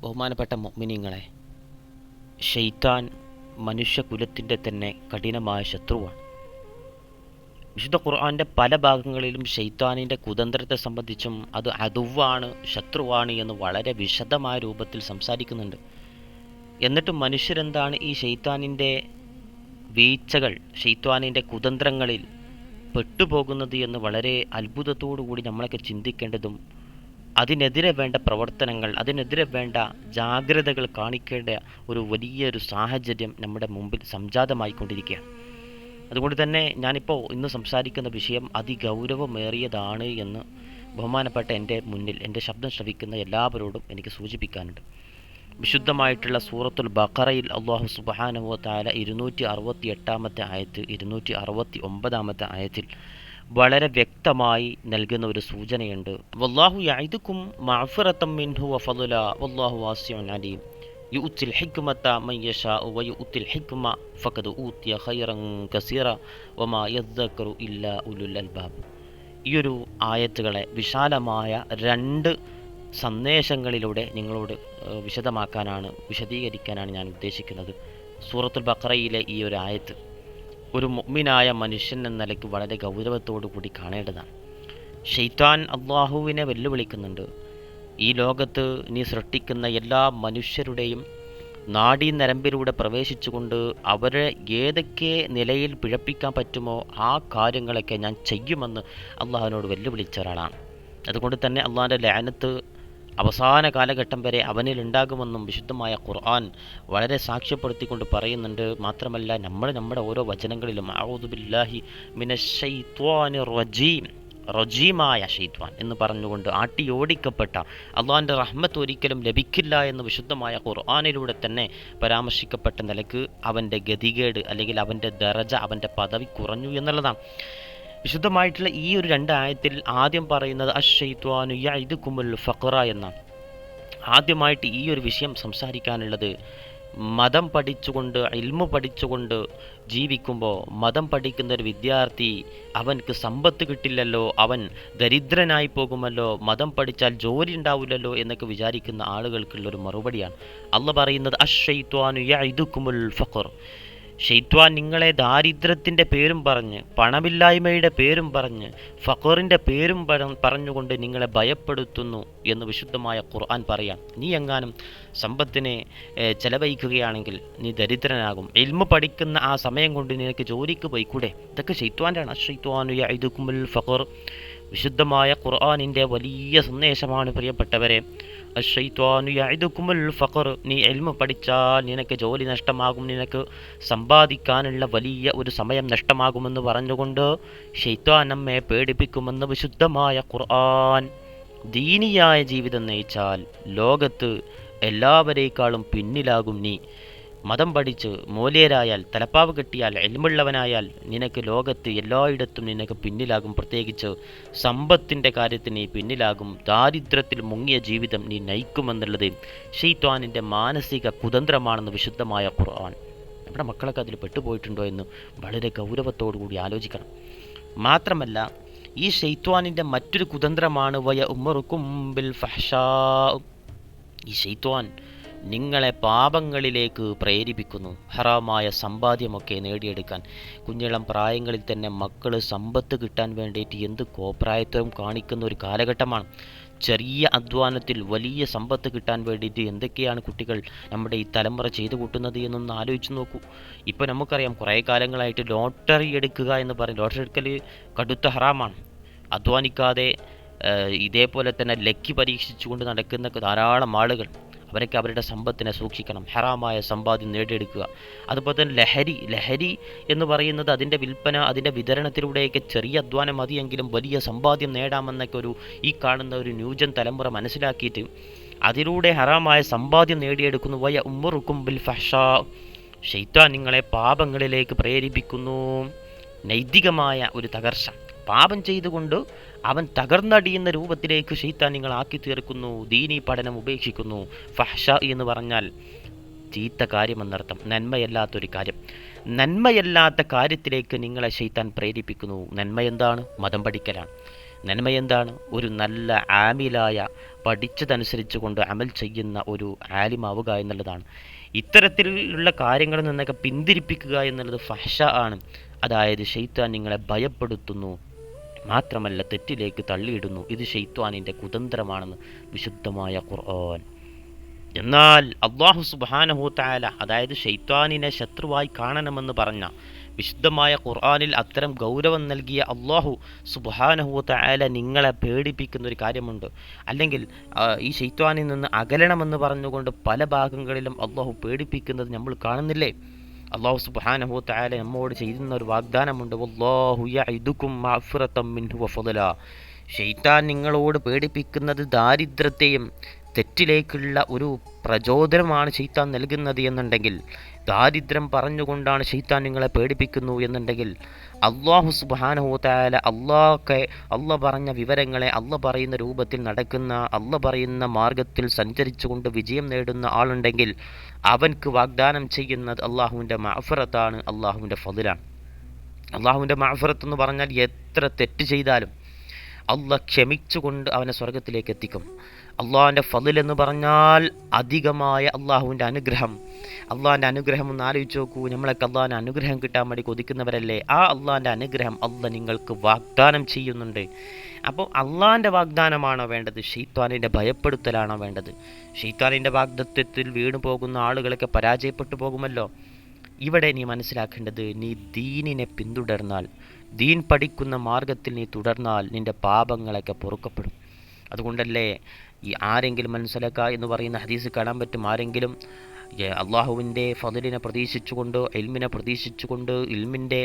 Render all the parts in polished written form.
ബഹുമാനപ്പെട്ട മുഅ്മിനീങ്ങളെ, ശൈത്താൻ മനുഷ്യകുലത്തിൻ്റെ തന്നെ കഠിനമായ ശത്രുവാണ്. വിശുദ്ധ ഖുർആൻ്റെ പല ഭാഗങ്ങളിലും ശൈത്താനിൻ്റെ കുതന്ത്രത്തെ സംബന്ധിച്ചും അത് അദുവാണ്, ശത്രുവാണ് എന്ന് വളരെ വിശദമായ രൂപത്തിൽ സംസാരിക്കുന്നുണ്ട്. എന്നിട്ടും മനുഷ്യരെന്താണ് ഈ ശൈത്താനിൻ്റെ വീഴ്ചകൾ, ശൈത്താനിൻ്റെ കുതന്ത്രങ്ങളിൽ പെട്ടുപോകുന്നത് എന്ന് വളരെ അത്ഭുതത്തോടു കൂടി നമ്മളൊക്കെ ചിന്തിക്കേണ്ടതും അതിനെതിരെ വേണ്ട പ്രവർത്തനങ്ങൾ, അതിനെതിരെ വേണ്ട ജാഗ്രതകൾ കാണിക്കേണ്ട ഒരു വലിയൊരു സാഹചര്യം നമ്മുടെ മുമ്പിൽ സംജാതമായിക്കൊണ്ടിരിക്കുകയാണ്. അതുകൊണ്ട് തന്നെ ഞാനിപ്പോൾ ഇന്ന് സംസാരിക്കുന്ന വിഷയം അതിഗൗരവമേറിയതാണ് എന്ന് ബഹുമാനപ്പെട്ട എൻ്റെ മുന്നിൽ എൻ്റെ ശബ്ദം ശ്രവിക്കുന്ന എല്ലാവരോടും എനിക്ക് സൂചിപ്പിക്കാനുണ്ട്. വിശുദ്ധമായിട്ടുള്ള സൂറത്തുൽ ബഖറയിൽ അല്ലാഹു സുബ്ഹാനഹു വ തആല 268 ആയത്ത് 269 ആയത്തിൽ വളരെ വ്യക്തമായി നൽകുന്ന ഒരു സൂചനയുണ്ട്. വല്ലാഹു യഅദുകും മഗ്ഫിറതൻ മിൻഹു വഫളല വല്ലാഹു വാസിഉൻ അലീം യുഅ്തിൽ ഹിക്മത മൻ യശാഉ വയുഅ്തിൽ ഹിക്മ ഫഖദ് ഊതിയ ഖൈറൻ കസീറ വമാ യദ്ദക്കറു ഇല്ലാ ഉലുൽ അൽബാബ്. ഈ ഒരു ആയത്തുകളെ വിശാലമായ രണ്ട് സന്ദേശങ്ങളിലൂടെ നിങ്ങളോട് വിശദീകരിക്കാനാണ് ഞാൻ ഉദ്ദേശിക്കുന്നത്. സൂറത്തുൽ ബഖറയിലെ ഈ ഒരു ആയത്ത് ഒരു മുഅ്മിനായ മനുഷ്യൻ എന്ന നിലയ്ക്ക് വളരെ ഗൗരവത്തോടു കൂടി കാണേണ്ടതാണ്. ശൈത്താൻ അല്ലാഹുവിനെ വെല്ലുവിളിക്കുന്നുണ്ട്. ഈ ലോകത്ത് നീ സൃഷ്ടിക്കുന്ന എല്ലാ മനുഷ്യരുടെയും നാഡീനരമ്പിലൂടെ പ്രവേശിച്ചുകൊണ്ട് അവരെ ഏതൊക്കെ നിലയിൽ പിഴപ്പിക്കാൻ പറ്റുമോ ആ കാര്യങ്ങളൊക്കെ ഞാൻ ചെയ്യുമെന്ന് അള്ളാഹുവിനോട് വെല്ലുവിളിച്ച ഒരാളാണ്. അതുകൊണ്ട് തന്നെ അള്ളാഹിൻ്റെ ലഅനത്ത് അവസാന കാലഘട്ടം വരെ അവനിൽ ഉണ്ടാകുമെന്നും വിശുദ്ധമായ ഖുർആൻ വളരെ സാക്ഷ്യപ്പെടുത്തിക്കൊണ്ട് പറയുന്നുണ്ട്. മാത്രമല്ല നമ്മുടെ ഓരോ വചനങ്ങളിലും അഊദു ബില്ലാഹി മിനശ് ശൈത്വാനിർ റജീം, റജീമായ ഷൈത്വാൻ എന്ന് പറഞ്ഞുകൊണ്ട് ആട്ടിയോടിക്കപ്പെട്ട അള്ളാഹിൻ്റെ റഹ്മത്ത് ഒരിക്കലും ലഭിക്കില്ല എന്ന് വിശുദ്ധമായ ഖുർആനിലൂടെ തന്നെ പരാമർശിക്കപ്പെട്ട നിലക്ക് അവൻ്റെ ഗതികേട് അല്ലെങ്കിൽ അവൻ്റെ ദറജ, അവൻ്റെ പദവി കുറഞ്ഞു എന്നുള്ളതാണ്. വിശുദ്ധമായിട്ടുള്ള ഈ ഒരു രണ്ട് ആയത്തിൽ ആദ്യം പറയുന്നത് അശ്ശൈത്വാനു യഇദുകുമുൽ ഫഖറ എന്നാണ്. ആദ്യമായിട്ട് ഈ ഒരു വിഷയം സംസാരിക്കാനുള്ളത്, മതം പഠിച്ചുകൊണ്ട് ഇൽമു പഠിച്ചുകൊണ്ട് ജീവിക്കുമ്പോൾ മതം പഠിക്കുന്ന ഒരു വിദ്യാർത്ഥി അവൻക്ക് സമ്പത്ത് കിട്ടില്ലല്ലോ, അവൻ ദരിദ്രനായി പോകുമല്ലോ, മതം പഠിച്ചാൽ ജോലി ഉണ്ടാവില്ലല്ലോ എന്നൊക്കെ വിചാരിക്കുന്ന ആളുകൾക്കുള്ളൊരു മറുപടിയാണ്. അല്ലാഹ് പറയുന്നത് അശ്ശൈത്വാനു യഇദുകുമുൽ ഫഖർ. ശൈത്വാൻ നിങ്ങളെ ദാരിദ്ര്യത്തിൻ്റെ പേരും പറഞ്ഞ്, പണമില്ലായ്മയുടെ പേരും പറഞ്ഞ്, ഫഖറിൻ്റെ പേരും പറഞ്ഞുകൊണ്ട് നിങ്ങളെ ഭയപ്പെടുത്തുന്നു എന്ന് വിശുദ്ധമായ ഖുർആൻ പറയാം. നീ എങ്ങാനും സമ്പത്തിനെ ചെലവഴിക്കുകയാണെങ്കിൽ നീ ദരിദ്രനാകും. ഇൽമു പഠിക്കുന്ന ആ സമയം കൊണ്ട് നിനക്ക് ജോലിക്ക് പോയിക്കൂടെ? ഇതൊക്കെ ശൈത്വാൻ്റെയാണ്. അശ്ശൈത്വാനു യഇദുകുമുൽ ഫഖർ. വിശുദ്ധമായ ഖുർആനിൻ്റെ വലിയ സന്ദേശമാണ് പ്രിയപ്പെട്ടവരെ. അശ്ശൈത്വാനു യഇദുകുമുൽ ഫഖർ. നീ ഇൽമു പഠിച്ചാൽ നിനക്ക് ജോലി നഷ്ടമാകും, നിനക്ക് സമ്പാദിക്കാനുള്ള വലിയ ഒരു സമയം നഷ്ടമാകുമെന്ന് പറഞ്ഞുകൊണ്ട് ശൈത്വാൻ നമ്മെ പേടിപ്പിക്കുമെന്ന് വിശുദ്ധമായ ഖുർആൻ. ദീനിയായ ജീവിതം നയിച്ചാൽ ലോകത്ത് എല്ലാവരേക്കാളും പിന്നിലാകും നീ. മതം പഠിച്ച് മൂല്യരായാൽ, തലപ്പാവ് കെട്ടിയാൽ, എൽമുള്ളവനായാൽ നിനക്ക് ലോകത്ത് എല്ലായിടത്തും നിനക്ക് പിന്നിലാകും. പ്രത്യേകിച്ച് സമ്പത്തിൻ്റെ കാര്യത്തിൽ നീ പിന്നിലാകും. ദാരിദ്ര്യത്തിൽ മുങ്ങിയ ജീവിതം നീ നയിക്കുമെന്നുള്ളത് ശൈത്വാനിൻ്റെ മാനസിക കുതന്ത്രമാണെന്ന് വിശുദ്ധമായ ഖുർആൻ. നമ്മുടെ മക്കളൊക്കെ അതിൽ പെട്ടുപോയിട്ടുണ്ടോ എന്ന് വളരെ ഗൗരവത്തോടു കൂടി ആലോചിക്കണം. മാത്രമല്ല ഈ ശൈത്വാനിൻ്റെ മറ്റൊരു കുതന്ത്രമാണ് വയഉമറുകും ബിൽ ഫഹ്ശാ. ഈ ശൈത്വാൻ നിങ്ങളെ പാപങ്ങളിലേക്ക് പ്രേരിപ്പിക്കുന്നു, ഹറാമായ സമ്പാദ്യമൊക്കെ നേടിയെടുക്കാൻ. കുഞ്ഞിളം പ്രായങ്ങളിൽ തന്നെ മക്കൾ സമ്പത്ത് കിട്ടാൻ വേണ്ടിയിട്ട് എന്ത് കോപ്രായത്വം കാണിക്കുന്ന ഒരു കാലഘട്ടമാണ്. ചെറിയ അധ്വാനത്തിൽ വലിയ സമ്പത്ത് കിട്ടാൻ വേണ്ടിയിട്ട് എന്തൊക്കെയാണ് കുട്ടികൾ നമ്മുടെ ഈ തലമുറ ചെയ്തു കൂട്ടുന്നത് എന്നൊന്ന് ആലോചിച്ച് നോക്കൂ. ഇപ്പോൾ നമുക്കറിയാം, കുറേ കാലങ്ങളായിട്ട് ലോട്ടറി എടുക്കുക എന്ന് പറയും. ലോട്ടറി എടുക്കൽ കടുത്ത ഹറാമാണ്. അധ്വാനിക്കാതെ ഇതേപോലെ തന്നെ ലക്കി പരീക്ഷിച്ചുകൊണ്ട് നടക്കുന്ന ധാരാളം ആളുകൾ, അവരൊക്കെ അവരുടെ സമ്പത്തിനെ സൂക്ഷിക്കണം. ഹറാമായ സമ്പാദ്യം നേടിയെടുക്കുക. അതുപോലെ തന്നെ ലഹരി എന്ന് പറയുന്നത് അതിൻ്റെ വിൽപ്പന, അതിൻ്റെ വിതരണത്തിലൂടെയൊക്കെ ചെറിയ അധ്വാനം മതിയെങ്കിലും വലിയ സമ്പാദ്യം നേടാമെന്നൊക്കെ ഈ കാണുന്ന ഒരു ന്യൂജൻ തലമുറ മനസ്സിലാക്കിയിട്ട് അതിലൂടെ ഹറാമായ സമ്പാദ്യം നേടിയെടുക്കുന്നു. വയഉമറുകും ബിൽ ഫഹ്ശാ. ശൈത്താൻ നിങ്ങളെ പാപങ്ങളിലേക്ക് പ്രേരിപ്പിക്കുന്നു. നൈതികമായ ഒരു തകർച്ച, പാപം ചെയ്തുകൊണ്ട് അവൻ തകർന്നടിയുന്ന രൂപത്തിലേക്ക് ശൈത്താൻ നിങ്ങൾ ആക്കി തീർക്കുന്നു. ദീനീ പഠനം ഉപേക്ഷിക്കുന്നു. ഫഹ്ശ എന്ന് പറഞ്ഞാൽ ചീത്ത കാര്യമെന്നർത്ഥം, നന്മയല്ലാത്തൊരു കാര്യം. നന്മയല്ലാത്ത കാര്യത്തിലേക്ക് നിങ്ങളെ ശൈത്താൻ പ്രേരിപ്പിക്കുന്നു. നന്മ എന്താണ്? മതം പഠിക്കലാണ്. നന്മ എന്താണ്? ഒരു നല്ല ആമിലായ, പഠിച്ചതനുസരിച്ച് കൊണ്ട് അമൽ ചെയ്യുന്ന ഒരു ആലിമാവുക എന്നുള്ളതാണ്. ഇത്തരത്തിലുള്ള കാര്യങ്ങളിൽ നിന്നൊക്കെ പിന്തിരിപ്പിക്കുക എന്നുള്ളത് ഫഹ്ഷ ആണ്. അതായത് ശൈത്താൻ നിങ്ങളെ ഭയപ്പെടുത്തുന്നു, മാത്രമല്ല തെറ്റിലേക്ക് തള്ളിയിടുന്നു. ഇത് ശൈത്വാനിൻ്റെ കുതന്ത്രമാണെന്ന് വിശുദ്ധമായ ഖുർആൻ. എന്നാൽ അള്ളാഹു സുബ്ഹാനഹു തആല, അതായത് ശൈത്വാനിനെ ശത്രുവായി കാണണമെന്ന് പറഞ്ഞ വിശുദ്ധമായ ഖുർആനിൽ അത്തരം ഗൗരവം നൽകിയ അള്ളാഹു സുബ്ഹാനഹു തആല നിങ്ങളെ പേടിപ്പിക്കുന്ന ഒരു കാര്യമുണ്ട്. അല്ലെങ്കിൽ ഈ ശൈത്വാനിൽ നിന്ന് അകലണമെന്ന് പറഞ്ഞുകൊണ്ട് പല ഭാഗങ്ങളിലും അള്ളാഹു പേടിപ്പിക്കുന്നത് നമ്മൾ കാണുന്നില്ലേ? അള്ളാഹു സുബ്ഹാനഹു തആല നമ്മോട് ചെയ്യുന്ന ഒരു വാഗ്ദാനമുണ്ട്, വല്ലാഹു യഇദുകും മഗ്ഫിറതൻ മിൻഹു വഫളല. ശൈത്താൻ നിങ്ങളോട് പേടിപ്പിക്കുന്നത് ദാരിദ്ര്യത്തെയും തെറ്റിലേക്കുള്ള ഒരു പ്രചോദനമാണ് ശൈത്താൻ നൽകുന്നത് എന്നുണ്ടെങ്കിൽ, ദാരിദ്ര്യം പറഞ്ഞുകൊണ്ടാണ് ശൈത്താൻ നിങ്ങളെ പേടിപ്പിക്കുന്നു എന്നുണ്ടെങ്കിൽ, അള്ളാഹു സുബ്ഹാനഹു തആല അള്ള പറഞ്ഞ വിവരങ്ങളെ അള്ള പറയുന്ന രൂപത്തിൽ നടക്കുന്ന, അള്ള പറയുന്ന മാർഗത്തിൽ സഞ്ചരിച്ചുകൊണ്ട് വിജയം നേടുന്ന ആളുണ്ടെങ്കിൽ അവൻക്ക് വാഗ്ദാനം ചെയ്യുന്നത് അള്ളാഹുവിൻ്റെ മഅ്ഫിറത്താണ്, അള്ളാഹുവിൻ്റെ ഫളിലാണ്. അള്ളാഹുവിൻ്റെ മഅ്ഫിറത്ത് എന്ന് പറഞ്ഞാൽ എത്ര തെറ്റ് ചെയ്താലും അള്ളാഹ് ക്ഷമിച്ചുകൊണ്ട് അവനെ സ്വർഗത്തിലേക്ക് എത്തിക്കും. അള്ളാഹിൻ്റെ ഫളിൽ എന്ന് പറഞ്ഞാൽ അധികമായ അള്ളാഹുവിൻ്റെ അനുഗ്രഹം. അള്ളാഹിൻ്റെ അനുഗ്രഹം ഒന്ന് ആലോചിച്ച് നോക്കൂ. നമ്മളൊക്കെ അള്ളാഹിൻ്റെ അനുഗ്രഹം കിട്ടാൻ വേണ്ടി കൊതിക്കുന്നവരല്ലേ? ആ അള്ളാഹിൻ്റെ അനുഗ്രഹം അള്ളാഹ് നിങ്ങൾക്ക് വാഗ്ദാനം ചെയ്യുന്നുണ്ട്. അപ്പോൾ അള്ളാഹിൻ്റെ വാഗ്ദാനമാണോ വേണ്ടത്? ശൈത്വാനിൻ്റെ ഭയപ്പെടുത്തലാണോ വേണ്ടത്? ശൈത്വാനിൻ്റെ വാഗ്ദത്വത്തിൽ വീണു പോകുന്ന ആളുകളൊക്കെ പരാജയപ്പെട്ടു പോകുമല്ലോ. ഇവിടെ നീ മനസ്സിലാക്കേണ്ടത്, നീ ദീനിനെ പിന്തുടർന്നാൽ, ദീൻ പഠിക്കുന്ന മാർഗത്തിൽ നീ തുടർന്നാൽ നിൻ്റെ പാപങ്ങളൊക്കെ പൊറുക്കപ്പെടും. അതുകൊണ്ടല്ലേ ഈ ആരെങ്കിലും മനസ്സിലാക്കുക എന്ന് പറയുന്ന ഹദീസ് കാണാൻ പറ്റും. ആരെങ്കിലും അള്ളാഹുവിൻ്റെ ഫളിനെ പ്രതീക്ഷിച്ചുകൊണ്ട്, ഇൽമിനെ പ്രതീക്ഷിച്ചുകൊണ്ട്, ഇൽമിൻ്റെ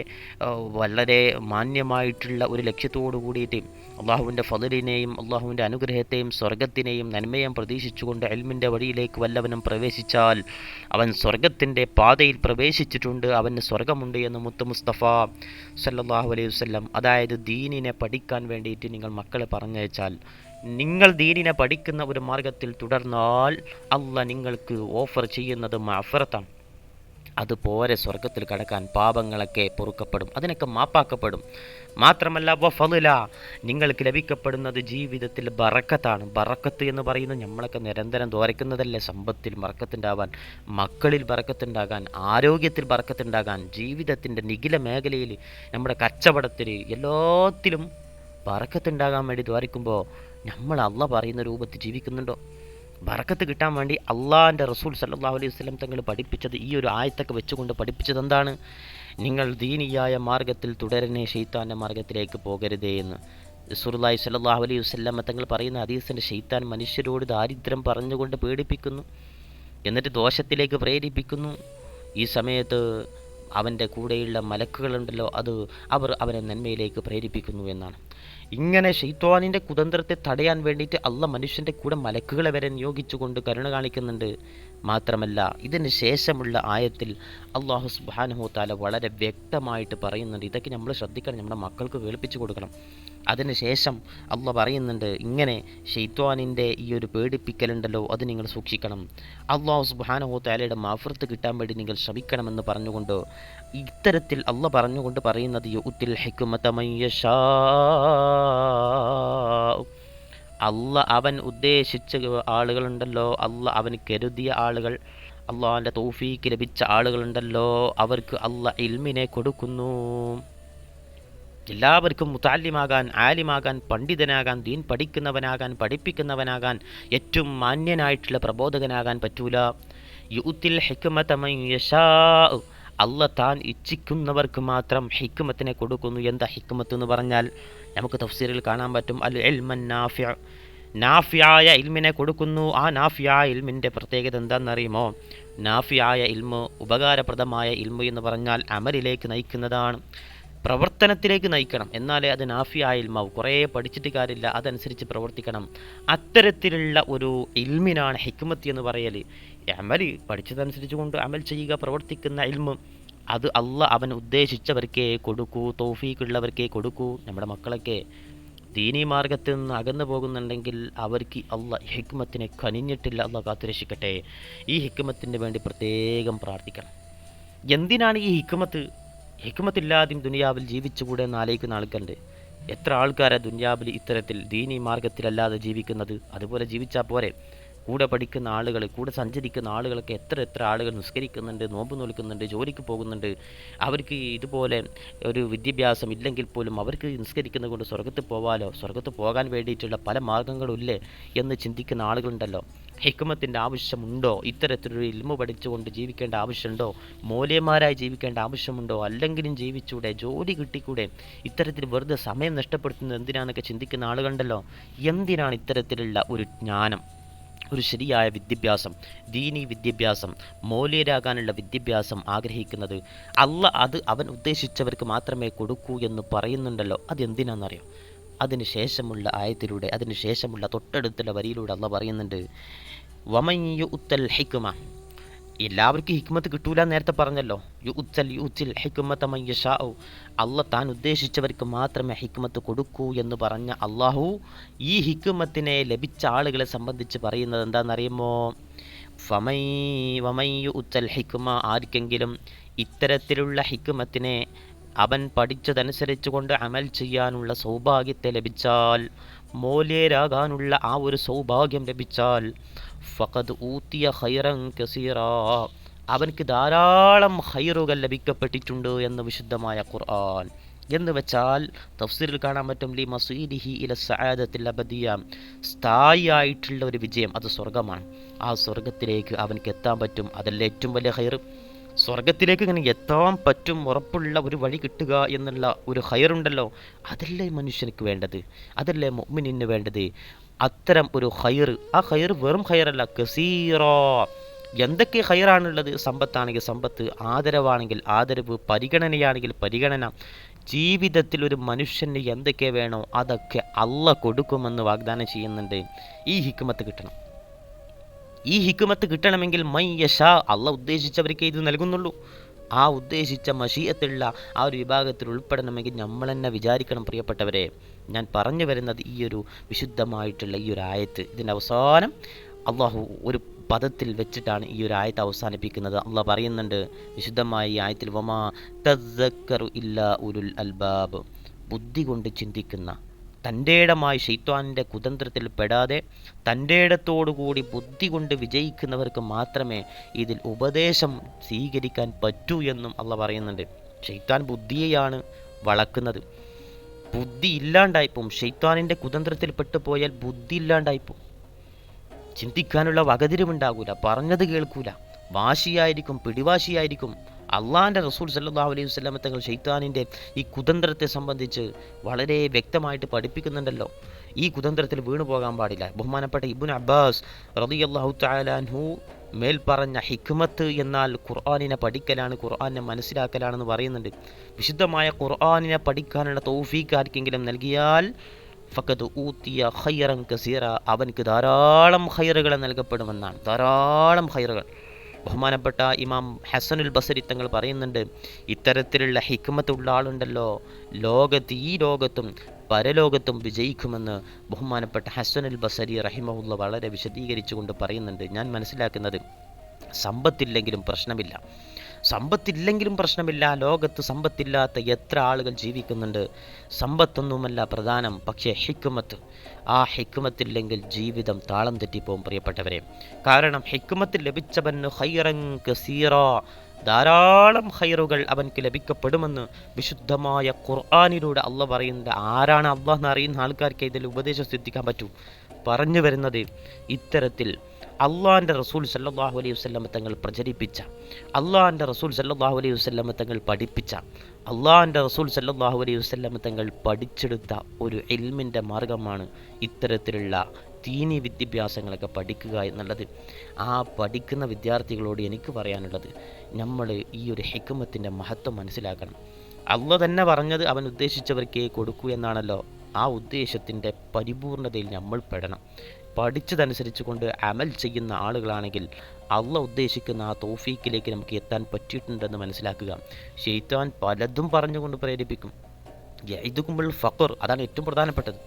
വളരെ മാന്യമായിട്ടുള്ള ഒരു ലക്ഷ്യത്തോടു കൂടിയിട്ട് അള്ളാഹുവിൻ്റെ ഫളിനെയും അള്ളാഹുവിൻ്റെ അനുഗ്രഹത്തെയും സ്വർഗത്തിനെയും നന്മയും പ്രതീക്ഷിച്ചുകൊണ്ട് ഇൽമിൻ്റെ വഴിയിലേക്ക് വല്ലവനും പ്രവേശിച്ചാൽ അവൻ സ്വർഗത്തിൻ്റെ പാതയിൽ പ്രവേശിച്ചിട്ടുണ്ട്, അവന് സ്വർഗമുണ്ട് എന്ന് മുത്ത് മുസ്തഫ സല്ലല്ലാഹു അലൈഹി വസല്ലം. അതായത് ദീനിനെ പഠിക്കാൻ വേണ്ടിയിട്ട് നിങ്ങൾ മക്കളെ പറഞ്ഞയച്ചാൽ, നിങ്ങൾ ദീനിനെ പഠിക്കുന്ന ഒരു മാർഗത്തിൽ തുടർന്നാൽ അള്ളാഹ് നിങ്ങൾക്ക് ഓഫർ ചെയ്യുന്നത് മഅ്ഫിറത്താണ്. അതുപോലെ സ്വർഗത്തിൽ കടക്കാൻ പാപങ്ങളൊക്കെ പൊറുക്കപ്പെടും, അതിനൊക്കെ മാപ്പാക്കപ്പെടും. മാത്രമല്ല വഫളല, നിങ്ങൾക്ക് ലഭിക്കപ്പെടുന്നത് ജീവിതത്തിൽ ബറക്കത്താണ്. ബറക്കത്ത് എന്ന് പറയുന്നത് നമ്മളൊക്കെ നിരന്തരം ദ്വാരക്കുന്നതല്ലേ? സമ്പത്തിൽ ബറക്കത്തുണ്ടാകാൻ, മക്കളിൽ ബറക്കത്തുണ്ടാകാൻ, ആരോഗ്യത്തിൽ ബറക്കത്തുണ്ടാകാൻ, ജീവിതത്തിൻ്റെ നിഖില മേഖലയിൽ, നമ്മുടെ കച്ചവടത്തിൽ, എല്ലാത്തിലും ബറക്കത്തുണ്ടാകാൻ വേണ്ടി ദ്വാരിക്കുമ്പോൾ നമ്മൾ അള്ളാഹ് പറയുന്ന രൂപത്തിൽ ജീവിക്കുന്നുണ്ടോ? ബറക്കത്ത് കിട്ടാൻ വേണ്ടി അള്ളാഹിൻ്റെ റസൂൽ സല്ലല്ലാഹു അലൈഹി വസല്ലം തങ്ങൾ പഠിപ്പിച്ചത്, ഈ ഒരു ആയത്തൊക്കെ വെച്ചുകൊണ്ട് പഠിപ്പിച്ചത് എന്താണ്? നിങ്ങൾ ദീനിയായ മാർഗത്തിൽ തുടരണേ, ശൈത്താൻ്റെ മാർഗത്തിലേക്ക് പോകരുതേ എന്ന് റസൂലുള്ളാഹി സല്ലല്ലാഹു അലൈഹി വസല്ലം തങ്ങൾ പറയുന്ന ഹദീസിൻ്റെ, ശൈത്താൻ മനുഷ്യരോട് ദാരിദ്ര്യം പറഞ്ഞുകൊണ്ട് പേടിപ്പിക്കുന്നു, എന്നിട്ട് ദോഷത്തിലേക്ക് പ്രേരിപ്പിക്കുന്നു. ഈ സമയത്ത് അവൻ്റെ കൂടെയുള്ള മലക്കുകളുണ്ടല്ലോ, അവർ അവനെ നന്മയിലേക്ക് പ്രേരിപ്പിക്കുന്നു എന്നാണ്. ഇങ്ങനെ ശൈത്വാനിൻ്റെ കുതന്ത്രത്തെ തടയാൻ വേണ്ടിയിട്ട് അള്ളാഹ് മനുഷ്യൻ്റെ കൂടെ മലക്കുകളെ വരെ നിയോഗിച്ചുകൊണ്ട് കരുണ കാണിക്കുന്നുണ്ട്. മാത്രമല്ല ഇതിന് ശേഷമുള്ള ആയത്തിൽ അള്ളാഹു സുബ്ഹാനഹു തആല വളരെ വ്യക്തമായിട്ട് പറയുന്നുണ്ട്. ഇതൊക്കെ നമ്മൾ ശ്രദ്ധിക്കണം, നമ്മുടെ മക്കൾക്ക് കേൾപ്പിച്ചു കൊടുക്കണം. അതിന് ശേഷം അള്ളാഹ് പറയുന്നുണ്ട്, ഇങ്ങനെ ശൈത്വാനിൻ്റെ ഈ ഒരു പേടിപ്പിക്കലുണ്ടല്ലോ അത് നിങ്ങൾ സൂക്ഷിക്കണം. അള്ളാഹു സുബ്ഹാനഹു തആലയുടെ മഗ്ഫിറത്ത് കിട്ടാൻ വേണ്ടി നിങ്ങൾ ശ്രമിക്കണമെന്ന് പറഞ്ഞുകൊണ്ട്, ഇത്തരത്തിൽ അള്ളാഹ് പറഞ്ഞുകൊണ്ട് പറയുന്നത്, യുഉത്തിൽ ഹിക്മത മൻ യശാ, അള്ളാഹ് അവൻ ഉദ്ദേശിച്ച ആളുകളുണ്ടല്ലോ, അള്ളാഹ് അവന് കരുതിയ ആളുകൾ, അള്ളാഹിൻ്റെ തൗഫീക്ക് ലഭിച്ച ആളുകളുണ്ടല്ലോ, അവർക്ക് അള്ളാഹ് ഇൽമിനെ കൊടുക്കുന്നു. എല്ലാവർക്കും മുതഅല്ലിമാകാൻ, ആലിമാകാൻ, പണ്ഡിതനാകാൻ, ദീൻ പഠിക്കുന്നവനാകാൻ, പഠിപ്പിക്കുന്നവനാകാൻ, ഏറ്റവും മാന്യനായിട്ടുള്ള പ്രബോധകനാകാൻ പറ്റൂല. യുഉത്തിൽ ഹിക്മത മൻ യശാ, അള്ളാഹ് താൻ ഇച്ഛിക്കുന്നവർക്ക് മാത്രം ഹിക്മത്തിനെ കൊടുക്കുന്നു. എന്താ ഹിക്മത്ത് എന്ന് പറഞ്ഞാൽ? നമുക്ക് തഫ്സീറിൽ കാണാൻ പറ്റും, അൽ ഇൽമൻ നാഫിഅ, നാഫിയായ ഇൽമിനെ കൊടുക്കുന്നു. ആ നാഫിയായ ഇൽമിൻ്റെ പ്രത്യേകത എന്താണെന്നറിയുമോ? നാഫിയായ ഇൽമ്, ഉപകാരപ്രദമായ ഇൽമ് എന്ന് പറഞ്ഞാൽ അമലിലേക്ക് നയിക്കുന്നതാണ്, പ്രവർത്തനത്തിലേക്ക് നയിക്കണം. എന്നാലേ അത് നാഫിയായ ഇൽമാവും. കുറേ പഠിച്ചിട്ട് കാര്യമില്ല, അതനുസരിച്ച് പ്രവർത്തിക്കണം. അത്തരത്തിലുള്ള ഒരു ഇൽമിനാണ് ഹിക്മത്ത് എന്ന് പറയൽ. അമൽ പഠിച്ചതനുസരിച്ച് കൊണ്ട് അമൽ ചെയ്യുക, പ്രവർത്തിക്കുന്ന ഇൽമ്, അത് അള്ളാഹ് അവൻ ഉദ്ദേശിച്ചവർക്കേ കൊടുക്കൂ, തൗഫീഖുള്ളവർക്കേ കൊടുക്കൂ. നമ്മുടെ മക്കളൊക്കെ ദീനീ മാർഗത്തിൽ നിന്ന് അകന്നു പോകുന്നുണ്ടെങ്കിൽ അവർക്ക് അള്ളാഹ് ഹിക്മത്തിനെ കനിഞ്ഞിട്ടില്ല. അള്ളാഹ് കാത്തുരക്ഷിക്കട്ടെ. ഈ ഹിക്മത്തിന് വേണ്ടി പ്രത്യേകം പ്രാർത്ഥിക്കണം. എന്തിനാണ് ഈ ഹിക്മത്ത്? ഹിക്മത്തില്ലാതെയും ദുനിയാവിൽ ജീവിച്ചുകൂടെ എന്ന് ആലോചിക്കുന്ന ആൾക്കാരുണ്ട്. എത്ര ആൾക്കാരെ ദുനിയാവിൽ ഇത്തരത്തിൽ ദീനി മാർഗത്തിലല്ലാതെ ജീവിക്കുന്നത്? അതുപോലെ ജീവിച്ചാൽ പോരെ? കൂടെ പഠിക്കുന്ന ആളുകൾ, കൂടെ സഞ്ചരിക്കുന്ന ആളുകളൊക്കെ എത്ര ആളുകൾ നിസ്കരിക്കുന്നുണ്ട്, നോമ്പ് നോൽക്കുന്നുണ്ട്, ജോലിക്ക് പോകുന്നുണ്ട്. അവർക്ക് ഇതുപോലെ ഒരു വിദ്യാഭ്യാസം ഇല്ലെങ്കിൽ പോലും അവർക്ക് നിസ്കരിക്കുന്നത് കൊണ്ട് സ്വർഗത്ത് പോവാലോ, സ്വർഗത്ത് പോകാൻ വേണ്ടിയിട്ടുള്ള പല മാർഗ്ഗങ്ങളുമില്ലേ എന്ന് ചിന്തിക്കുന്ന ആളുകളുണ്ടല്ലോ. ഹിക്മത്തിൻ്റെ ആവശ്യമുണ്ടോ? ഇത്തരത്തിലൊരു ഇൽമു പഠിച്ചുകൊണ്ട് ജീവിക്കേണ്ട ആവശ്യമുണ്ടോ? മൂല്യന്മാരായി ജീവിക്കേണ്ട ആവശ്യമുണ്ടോ? അല്ലെങ്കിലും ജീവിച്ചൂടെ? ജോലി കിട്ടിക്കൂടെ? ഇത്തരത്തിൽ വെറുതെ സമയം നഷ്ടപ്പെടുത്തുന്നത് എന്തിനാണെന്നൊക്കെ ചിന്തിക്കുന്ന ആളുകളുണ്ടല്ലോ. എന്തിനാണ് ഇത്തരത്തിലുള്ള ഒരു ജ്ഞാനം, ഒരു ശരിയായ വിദ്യാഭ്യാസം, ദീനി വിദ്യാഭ്യാസം, മൗലികരാകാനുള്ള വിദ്യാഭ്യാസം ആഗ്രഹിക്കുന്നത്? അത് അവൻ ഉദ്ദേശിച്ചവർക്ക് മാത്രമേ കൊടുക്കൂ എന്ന് പറയുന്നുണ്ടല്ലോ. അതെന്തിനാണെന്നറിയോ? അതിന് ശേഷമുള്ള ആയത്തിലൂടെ, അതിന് ശേഷമുള്ള തൊട്ടടുത്തുള്ള വരിയിലൂടെ അള്ളാഹ് പറയുന്നുണ്ട്, വമൻ യുഉത്തൽ ഹിക്മ, എല്ലാവർക്കും ഹിക്മത്ത് കിട്ടൂല നേരത്തെ പറഞ്ഞല്ലോ. യുഉത്തിൽ ഹിക്മത മൻ യശാഉ, അള്ളാഹ് താൻ ഉദ്ദേശിച്ചവർക്ക് മാത്രമേ ഹിക്മത്ത് കൊടുക്കൂ എന്ന് പറഞ്ഞ അള്ളാഹു ഈ ഹിക്മത്തിനെ ലഭിച്ച ആളുകളെ സംബന്ധിച്ച് പറയുന്നത് എന്താണെന്നറിയുമോ? വമൻ യുഉത്തൽ ഹിക്മ, ആർക്കെങ്കിലും ഇത്തരത്തിലുള്ള ഹിക്മത്തിനെ അവൻ പഠിച്ചതനുസരിച്ച് കൊണ്ട് അമൽ ചെയ്യാനുള്ള സൗഭാഗ്യത്തെ ലഭിച്ചാൽ, മൂല്യരാകാനുള്ള ആ ഒരു സൗഭാഗ്യം ലഭിച്ചാൽ, ഫഖദ് ഊത്തിയ ഖൈറൻ കസീറാ, അവൻക്ക് ധാരാളം ഖൈറുകൾ ലഭിക്കപ്പെട്ടിട്ടുണ്ട് എന്ന് വിശുദ്ധമായ ഖുർആൻ. എന്ന് വെച്ചാൽ തഫ്സീറിൽ കാണാൻ പറ്റും, ലി മസീരിഹി ഇല സഅദത്തിൽ അബദിയ, സ്ഥായിയായിട്ടുള്ള ഒരു വിജയം, അത് സ്വർഗമാണ്. ആ സ്വർഗത്തിലേക്ക് അവൻക്ക് എത്താൻ പറ്റും. അതല്ലേ ഏറ്റവും വലിയ ഖൈർ. സ്വർഗത്തിലേക്ക് ഇങ്ങനെ എത്താൻ പറ്റും, ഉറപ്പുള്ള ഒരു വഴി കിട്ടുക എന്നുള്ള ഒരു ഖൈറുണ്ടല്ലോ, അതല്ലേ മനുഷ്യർക്ക് വേണ്ടത്, അതല്ലേ മുഅ്മിനിന് വേണ്ടത്. അത്തരം ഒരു ഖൈർ, ആ ഖൈർ വെറും ഖൈറല്ല, കസീറോ. എന്തൊക്കെ ഖൈറാണുള്ളത്? സമ്പത്താണെങ്കിൽ സമ്പത്ത്, ആദരവാണെങ്കിൽ ആദരവ്, പരിഗണനയാണെങ്കിൽ പരിഗണന. ജീവിതത്തിൽ ഒരു മനുഷ്യന് എന്തൊക്കെ വേണോ അതൊക്കെ അള്ളാഹ് കൊടുക്കുമെന്ന് വാഗ്ദാനം ചെയ്യുന്നുണ്ട്. ഈ ഹിക്മത്ത് കിട്ടണം. ഈ ഹിക്മത്ത് കിട്ടണമെങ്കിൽ മൻ യശാ, അള്ളാഹ് ഉദ്ദേശിച്ചവർക്ക് ഇത് നൽകുന്നുള്ളൂ. ആ ഉദ്ദേശിച്ച മശീഅത്തുള്ള ആ ഒരു വിഭാഗത്തിൽ ഉൾപ്പെടണമെങ്കിൽ നമ്മൾ തന്നെ വിചാരിക്കണം. പ്രിയപ്പെട്ടവരെ, ഞാൻ പറഞ്ഞു വരുന്നത് ഈ ഒരു വിശുദ്ധമായിട്ടുള്ള ഈ ഒരു ആയത്ത്, ഇതിൻ്റെ അവസാനം അള്ളാഹു ഒരു പദത്തിൽ വെച്ചിട്ടാണ് ഈ ഒരു ആയത്ത് അവസാനിപ്പിക്കുന്നത്. അള്ളാഹ് പറയുന്നുണ്ട് വിശുദ്ധമായ ഈ ആയത്തിൽ, വമാ തദ്ദക്കറു ഇല്ലാ ഉലുൽ അൽബാബ്, ബുദ്ധി കൊണ്ട് ചിന്തിക്കുന്ന, തൻ്റെ ഇടമായി ശൈത്വാനിൻ്റെ കുതന്ത്രത്തിൽ പെടാതെ തൻ്റെ ഇടത്തോടുകൂടി ബുദ്ധി കൊണ്ട് വിജയിക്കുന്നവർക്ക് മാത്രമേ ഇതിൽ ഉപദേശം സ്വീകരിക്കാൻ പറ്റൂ എന്നും അള്ളാഹ് പറയുന്നുണ്ട്. ശൈത്വാൻ ബുദ്ധിയെയാണ് വളക്കുന്നത്. ബുദ്ധി ഇല്ലാണ്ടായിപ്പോവും. ശൈത്വാനിൻ്റെ കുതന്ത്രത്തിൽ പെട്ടുപോയാൽ ബുദ്ധി ഇല്ലാണ്ടായിപ്പോവും. ചിന്തിക്കാനുള്ള വകതിരിവുണ്ടാകൂല, പറഞ്ഞത് കേൾക്കൂല, വാശിയായിരിക്കും, പിടിവാശിയായിരിക്കും. അള്ളാഹിൻ്റെ റസൂൽ സല്ലല്ലാഹു അലൈഹി വസല്ലം തങ്ങൾ ശൈത്താനിൻ്റെ ഈ കുതന്ത്രത്തെ സംബന്ധിച്ച് വളരെ വ്യക്തമായിട്ട് പഠിപ്പിക്കുന്നുണ്ടല്ലോ. ഈ കുതന്ത്രത്തിൽ വീണു പോകാൻ പാടില്ല. ബഹുമാനപ്പെട്ട ഇബ്നു അബ്ബാസ് റളിയല്ലാഹു തആല അൻഹു മേൽ പറഞ്ഞ ഹിക്മത്ത് എന്നാൽ ഖുർആനിനെ പഠിക്കലാണ്, ഖുർആനെ മനസ്സിലാക്കലാണെന്ന് പറയുന്നുണ്ട്. വിശുദ്ധമായ ഖുർആനിനെ പഠിക്കാനുള്ള തൗഫീഖ് ആർക്കെങ്കിലും നൽകിയാൽ ഫഖദ് ഊത്തിയ ഖൈറൻ കസീറ, അവൻക്ക് ധാരാളം ഖൈറുകൾ നൽകപ്പെടുമെന്നാണ്. ധാരാളം ഖൈറുകൾ. ബഹുമാനപ്പെട്ട ഇമാം ഹസനുൽ ബസരി തങ്ങൾ പറയുന്നുണ്ട്, ഇത്തരത്തിലുള്ള ഹിക്മത്തുള്ള ആളുണ്ടല്ലോ ഈ ലോകത്തും പരലോകത്തും വിജയിക്കുമെന്ന് ബഹുമാനപ്പെട്ട ഹസനുൽ ബസരി റഹിമഹുല്ല വളരെ വിശദീകരിച്ചുകൊണ്ട് പറയുന്നുണ്ട്. ഞാൻ മനസ്സിലാക്കുന്നത്, സമ്പത്തില്ലെങ്കിലും പ്രശ്നമില്ല. ലോകത്ത് സമ്പത്തില്ലാത്ത എത്ര ആളുകൾ ജീവിക്കുന്നുണ്ട്. സമ്പത്തൊന്നുമല്ല പ്രധാനം, പക്ഷേ ഹിക്മത്ത്. ആ ഹിക്മത്തില്ലെങ്കിൽ ജീവിതം താളം തെറ്റിപ്പോവും പ്രിയപ്പെട്ടവരെ. കാരണം ഹിക്മത്ത് ലഭിച്ചവന് ഖൈറൻ കസീറാ, ധാരാളം ഖൈറുകൾ അവൻക്ക് ലഭിക്കപ്പെടുമെന്ന് വിശുദ്ധമായ ഖുർആനിലൂടെ അള്ളാഹ് പറയുന്നുണ്ട്. ആരാണ് അള്ളാഹ് എന്ന് അറിയുന്ന ആൾക്കാർക്ക് ഇതിൽ ഉപദേശം സിദ്ധിക്കാൻ പറ്റൂ. പറഞ്ഞു വരുന്നത്, ഇത്തരത്തിൽ അള്ളാഹിൻ്റെ റസൂൽ സല്ലല്ലാഹു അലൈഹി വസല്ലം തങ്ങൾ പ്രചരിപ്പിച്ച, അള്ളാഹിൻ്റെ റസൂൽ സല്ലല്ലാഹു അലൈഹി വസല്ലം തങ്ങൾ പഠിപ്പിച്ച, അള്ളാഹിൻ്റെ റസൂൽ സല്ലല്ലാഹു അലൈഹി വസല്ലം തങ്ങൾ പഠിച്ചെടുത്ത ഒരു ഇൽമിൻ്റെ മാർഗമാണ് ഇത്തരത്തിലുള്ള ദീനി വിദ്യാഭ്യാസങ്ങളൊക്കെ പഠിക്കുക എന്നുള്ളത്. ആ പഠിക്കുന്ന വിദ്യാർത്ഥികളോട് എനിക്ക് പറയാനുള്ളത്, നമ്മൾ ഈ ഒരു ഹിക്മത്തിൻ്റെ മഹത്വം മനസ്സിലാക്കണം. അള്ളാഹ് തന്നെ പറഞ്ഞത് അവൻ ഉദ്ദേശിച്ചവർക്കേ കൊടുക്കൂ എന്നാണല്ലോ. ആ ഉദ്ദേശത്തിൻ്റെ പരിപൂർണതയിൽ നമ്മൾ പെടണം. പഠിച്ചതനുസരിച്ച് കൊണ്ട് അമൽ ചെയ്യുന്ന ആളുകളാണെങ്കിൽ അള്ളാഹ് ഉദ്ദേശിക്കുന്ന ആ തൗഫീക്കിലേക്ക് നമുക്ക് എത്താൻ പറ്റിയിട്ടുണ്ടെന്ന് മനസ്സിലാക്കുക. ശൈത്താൻ പലതും പറഞ്ഞുകൊണ്ട് പ്രേരിപ്പിക്കും. യഇദുകുമുൽ ഫഖർ, അതാണ് ഏറ്റവും പ്രധാനപ്പെട്ടത്.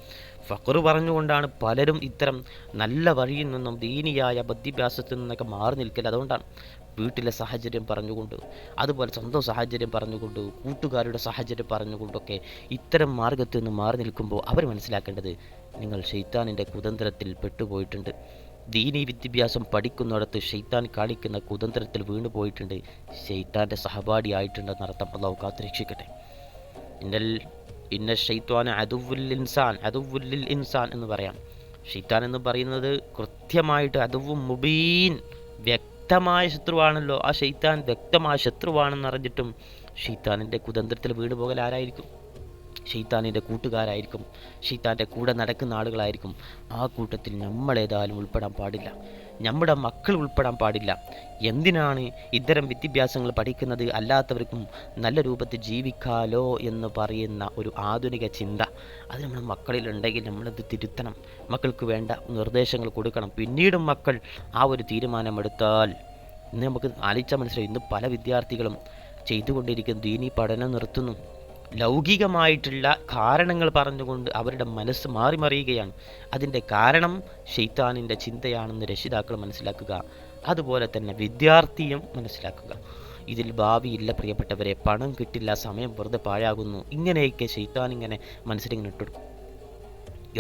ഫഖർ പറഞ്ഞുകൊണ്ടാണ് പലരും ഇത്തരം നല്ല വഴിയിൽ നിന്നും ദീനിയായ വിദ്യാഭ്യാസത്തിൽ നിന്നൊക്കെ മാറി നിൽക്കൽ. അതുകൊണ്ടാണ് വീട്ടിലെ സാഹചര്യം പറഞ്ഞുകൊണ്ട്, അതുപോലെ സ്വന്തം സാഹചര്യം പറഞ്ഞുകൊണ്ട്, കൂട്ടുകാരുടെ സാഹചര്യം പറഞ്ഞുകൊണ്ടൊക്കെ ഇത്തരം മാർഗത്തിൽ നിന്ന് മാറി നിൽക്കുമ്പോൾ അവർ മനസ്സിലാക്കേണ്ടത് നിങ്ങൾ ശൈത്താനിൻ്റെ കുതന്ത്രത്തിൽ പെട്ടുപോയിട്ടുണ്ട്. ദീനീ വിദ്യാഭ്യാസം പഠിക്കുന്നിടത്ത് ഷെയ്ത്താൻ കാണിക്കുന്ന കുതന്ത്രത്തിൽ വീണു പോയിട്ടുണ്ട്, ഷെയ്ത്താൻ്റെ സഹപാഠിയായിട്ടുണ്ടെന്നർത്ഥം. അള്ളാഹു കാത്തുരക്ഷിക്കട്ടെ. ഇന്ന ഷെയ്ത്താൻ അദുവുല്ലിൽ ഇൻസാൻ എന്ന് പറയാം. ഷെയ്ത്താൻ എന്ന് പറയുന്നത് കൃത്യമായിട്ട് അദുവും മുബീൻ, വ്യക്തമായ ശത്രുവാണല്ലോ. ആ ഷെയ്ത്താൻ വ്യക്തമായ ശത്രുവാണെന്ന് അറിഞ്ഞിട്ടും ഷെയ്ത്താനിൻ്റെ കുതന്ത്രത്തിൽ വീണു പോകൽ ആരായിരിക്കും? ഷെയ്ത്താനിൻ്റെ കൂട്ടുകാരായിരിക്കും, ഷെയ്ത്താൻ്റെ കൂടെ നടക്കുന്ന ആളുകളായിരിക്കും. ആ കൂട്ടത്തിൽ നമ്മളേതായാലും ഉൾപ്പെടാൻ പാടില്ല, നമ്മുടെ മക്കൾ ഉൾപ്പെടാൻ പാടില്ല. എന്തിനാണ് ഇത്തരം വിദ്യാഭ്യാസങ്ങൾ പഠിക്കുന്നത്? അല്ലാത്തവർക്കും നല്ല രൂപത്തിൽ ജീവിക്കാലോ എന്ന് പറയുന്ന ഒരു ആധുനിക ചിന്ത അത് നമ്മുടെ മക്കളിലുണ്ടെങ്കിൽ നമ്മളത് തിരുത്തണം, മക്കൾക്ക് വേണ്ട നിർദ്ദേശങ്ങൾ കൊടുക്കണം. പിന്നീടും മക്കൾ ആ ഒരു തീരുമാനമെടുത്താൽ, ഇന്ന് നമുക്ക് ആലോചിച്ചാൽ മനസ്സിലായി, ഇന്ന് പല വിദ്യാർത്ഥികളും ചെയ്തുകൊണ്ടിരിക്കുന്ന ദീനീ പഠനം നിർത്തുന്നു. ലൗകികമായിട്ടുള്ള കാരണങ്ങൾ പറഞ്ഞുകൊണ്ട് അവരുടെ മനസ്സ് മാറി മറിയുകയാണ്. അതിൻ്റെ കാരണം ഷെയ്ത്താനിൻ്റെ ചിന്തയാണെന്ന് രക്ഷിതാക്കൾ മനസ്സിലാക്കുക, അതുപോലെ തന്നെ വിദ്യാർത്ഥിയും മനസ്സിലാക്കുക. ഇതിൽ ഭാവിയില്ല പ്രിയപ്പെട്ടവരെ, പണം കിട്ടില്ല, സമയം വെറുതെ പാഴാകുന്നു, ഇങ്ങനെയൊക്കെ ഷെയ്ത്താൻ ഇങ്ങനെ മനസ്സിലിങ്ങനെ ഇട്ടെടുക്കും.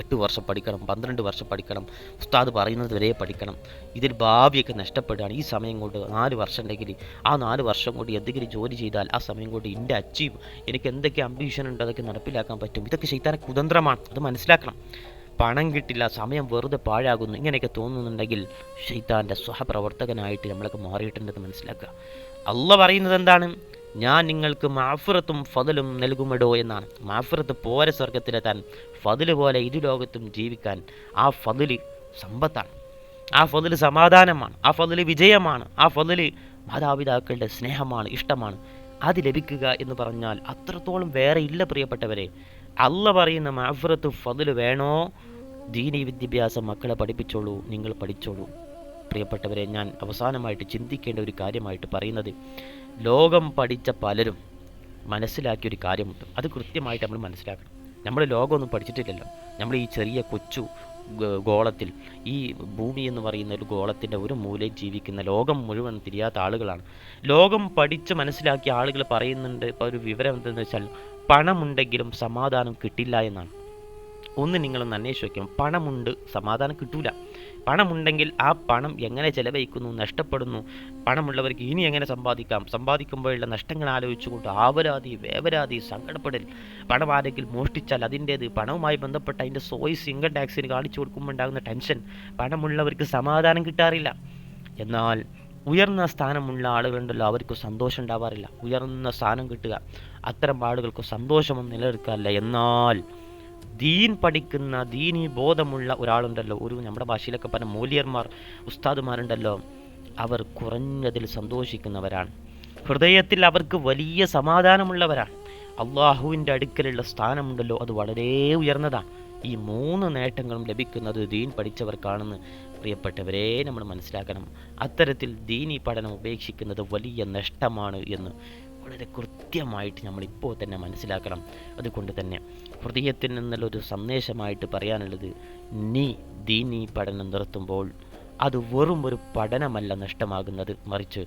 8 വർഷം പഠിക്കണം, 12 വർഷം പഠിക്കണം, ഉസ്താദ് പറയുന്നത് വരെ പഠിക്കണം, ഇതിൽ ഭാവിയൊക്കെ നഷ്ടപ്പെടുകയാണ്. ഈ സമയം കൊണ്ട് 4 വർഷം ഉണ്ടെങ്കിൽ ആ 4 വർഷം കൊണ്ട് എന്തെങ്കിലും ജോലി ചെയ്താൽ ആ സമയം കൊണ്ട് എൻ്റെ എനിക്ക് എന്തൊക്കെ അംബീഷൻ ഉണ്ട് അതൊക്കെ നടപ്പിലാക്കാൻ പറ്റും. ഇതൊക്കെ ശൈത്താൻ്റെ കുതന്ത്രമാണ്, അത് മനസ്സിലാക്കണം. പണം കിട്ടില്ല, സമയം വെറുതെ പാഴാകുന്നു, ഇങ്ങനെയൊക്കെ തോന്നുന്നുണ്ടെങ്കിൽ ശൈത്താൻ്റെ സഹപ്രവർത്തകനായിട്ട് നമ്മളൊക്കെ മാറിയിട്ടുണ്ടെന്ന് മനസ്സിലാക്കുക. അള്ളാഹ് പറയുന്നത് എന്താണ്? ഞാൻ നിങ്ങൾക്ക് മാഫിറത്തും ഫദലും നൽകുമടോ എന്നാണ്. മാഫിറത്ത് പോരെ സ്വർഗത്തിലെത്താൻ, ഫദല് പോലെ ഇരുലോകത്തും ജീവിക്കാൻ. ആ ഫദല് സമ്പത്താണ്, ആ ഫദല് സമാധാനമാണ്, ആ ഫദല് വിജയമാണ്, ആ ഫദല് മാതാപിതാക്കളുടെ സ്നേഹമാണ്, ഇഷ്ടമാണ്. അത് ലഭിക്കുക എന്ന് പറഞ്ഞാൽ അത്രത്തോളം വേറെ ഇല്ല പ്രിയപ്പെട്ടവരെ. അള്ളാഹ് പറയുന്ന മാഫിറത്ത് ഫദല് വേണോ? ദീനീ വിദ്യാഭ്യാസം മക്കളെ പഠിപ്പിച്ചോളൂ, നിങ്ങൾ പഠിച്ചോളൂ. പ്രിയപ്പെട്ടവരെ, ഞാൻ അവസാനമായിട്ട് ചിന്തിക്കേണ്ട ഒരു കാര്യമായിട്ട് പറയുന്നത്, ലോകം പഠിച്ച പലരും മനസ്സിലാക്കിയൊരു കാര്യമുണ്ട്. അത് കൃത്യമായിട്ട് നമ്മൾ മനസ്സിലാക്കണം. നമ്മൾ ലോകമൊന്നും പഠിച്ചിട്ടില്ലല്ലോ. നമ്മൾ ഈ ചെറിയ കൊച്ചു ഗോളത്തിൽ, ഈ ഭൂമി എന്ന് പറയുന്ന ഒരു ഗോളത്തിൻ്റെ ഒരു മൂലയിൽ ജീവിക്കുന്ന, ലോകം മുഴുവൻ തിരിയാത്ത ആളുകളാണ്. ലോകം പഠിച്ച് മനസ്സിലാക്കിയ ആളുകൾ പറയുന്നുണ്ട്, ഇപ്പോൾ ഒരു വിവരം എന്തെന്ന് വെച്ചാൽ, പണമുണ്ടെങ്കിലും സമാധാനം കിട്ടില്ല എന്നാണ്. ഒന്ന് നിങ്ങളൊന്ന് അന്വേഷിച്ച് വയ്ക്കണം. പണമുണ്ട്, സമാധാനം കിട്ടൂല. പണമുണ്ടെങ്കിൽ ആ പണം എങ്ങനെ ചെലവഴിക്കുന്നു, നഷ്ടപ്പെടുന്നു, പണമുള്ളവർക്ക് ഇനി എങ്ങനെ സമ്പാദിക്കുമ്പോഴുള്ള നഷ്ടങ്ങൾ ആലോചിച്ചുകൊണ്ട് ആവരാതി, വേവരാതി, സങ്കടപ്പെടൽ. പണം ആരെങ്കിലും മോഷ്ടിച്ചാൽ അതിൻ്റേത്, പണവുമായി ബന്ധപ്പെട്ട അതിൻ്റെ സോയ്സ് ഇൻകം ടാക്സിന് കാണിച്ചു കൊടുക്കുമ്പോൾ ഉണ്ടാകുന്ന ടെൻഷൻ. പണമുള്ളവർക്ക് സമാധാനം കിട്ടാറില്ല. എന്നാൽ ഉയർന്ന സ്ഥാനമുള്ള ആളുകളുണ്ടല്ലോ, അവർക്ക് സന്തോഷം ഉണ്ടാവാറില്ല. ഉയർന്ന സ്ഥാനം കിട്ടുക, അത്തരം ആളുകൾക്ക് സന്തോഷമൊന്നും നിലനിൽക്കാറില്ല. എന്നാൽ ദീൻ പഠിക്കുന്ന, ദീനീ ബോധമുള്ള ഒരാളുണ്ടല്ലോ, ഒരു നമ്മുടെ ഭാഷയിലൊക്കെ പറഞ്ഞ മൂല്യന്മാർ, ഉസ്താദുമാരുണ്ടല്ലോ, അവർ കുറഞ്ഞതിൽ സന്തോഷിക്കുന്നവരാണ്. ഹൃദയത്തിൽ അവർക്ക് വലിയ സമാധാനമുള്ളവരാണ്. അള്ളാഹുവിൻ്റെ അടുക്കലുള്ള സ്ഥാനമുണ്ടല്ലോ, അത് വളരെ ഉയർന്നതാണ്. ഈ 3 നേട്ടങ്ങളും ലഭിക്കുന്നത് ദീൻ പഠിച്ചവർക്കാണെന്ന് പ്രിയപ്പെട്ടവരെ നമ്മൾ മനസ്സിലാക്കണം. അത്തരത്തിൽ ദീനീ പഠനം ഉപേക്ഷിക്കുന്നത് വലിയ നഷ്ടമാണ് എന്ന് വളരെ കൃത്യമായിട്ട് നമ്മളിപ്പോൾ തന്നെ മനസ്സിലാക്കണം. അതുകൊണ്ട് തന്നെ ഹൃദയത്തിൽ നിന്നുള്ളൊരു സന്ദേശമായിട്ട് പറയാനുള്ളത്, നീ ദീനീ പഠനം നിർത്തുമ്പോൾ അത് വെറും ഒരു പഠനമല്ല നഷ്ടമാകുന്നത്, മറിച്ച്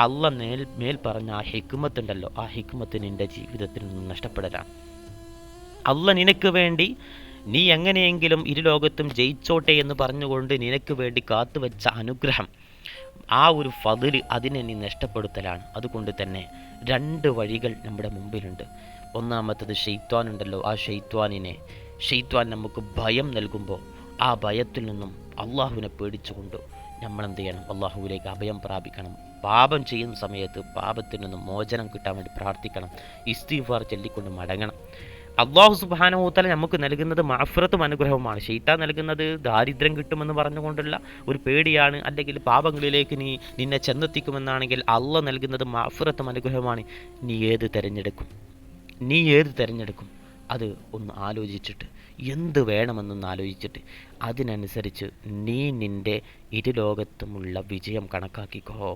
അള്ളാഹ് മേൽ പറഞ്ഞ ആ ഹിക്മത്തുണ്ടല്ലോ, ആ ഹിക്മത്ത് നിൻ്റെ ജീവിതത്തിൽ നിന്ന് നഷ്ടപ്പെടലാണ്. അള്ളാഹ് നിനക്ക് വേണ്ടി നീ എങ്ങനെയെങ്കിലും ഇരുലോകത്തും ജയിച്ചോട്ടെ എന്ന് പറഞ്ഞുകൊണ്ട് നിനക്ക് വേണ്ടി കാത്തുവെച്ച അനുഗ്രഹം, ആ ഒരു ഫദല്, അതിനെ നീ നഷ്ടപ്പെടുത്തലാണ്. അതുകൊണ്ട് തന്നെ 2 വഴികൾ നമ്മുടെ മുമ്പിലുണ്ട്. ഒന്നാമത്തത് ഷെയ്ത്വാനുണ്ടല്ലോ, ആ ഷെയ്ത്വാൻ നമുക്ക് ഭയം നൽകുമ്പോൾ ആ ഭയത്തിൽ നിന്നും അള്ളാഹുവിനെ പേടിച്ചുകൊണ്ട് നമ്മൾ എന്ത് ചെയ്യണം? അള്ളാഹുവിലേക്ക് അഭയം പ്രാപിക്കണം. പാപം ചെയ്യുന്ന സമയത്ത് പാപത്തിൽ നിന്നും മോചനം കിട്ടാൻ വേണ്ടി പ്രാർത്ഥിക്കണം. ഇസ്തിഗ്ഫാർ ചൊല്ലിക്കൊണ്ട് മടങ്ങണം. അള്ളാഹു സുബ്ഹാനഹു വ തആല നമുക്ക് നൽകുന്നത് മഅഫിറത്തും അനുഗ്രഹവുമാണ്. ശൈത്താൻ നൽകുന്നത് ദാരിദ്ര്യം കിട്ടുമെന്ന് പറഞ്ഞുകൊണ്ടുള്ള ഒരു പേടിയാണ്, അല്ലെങ്കിൽ പാപങ്ങളിലേക്ക് നിന്നെ ചെന്നെത്തിക്കുമെന്നാണെങ്കിൽ അള്ളാഹ് നൽകുന്നത് മഅഫിറത്തും അനുഗ്രഹമാണ്. നീ ഏത് തിരഞ്ഞെടുക്കും? അത് ഒന്ന് ആലോചിച്ചിട്ട്, എന്ത് വേണമെന്നൊന്ന് ആലോചിച്ചിട്ട് അതിനനുസരിച്ച് നീ നിൻ്റെ ഇരുലോകത്തുമുള്ള വിജയം കണക്കാക്കിക്കോ.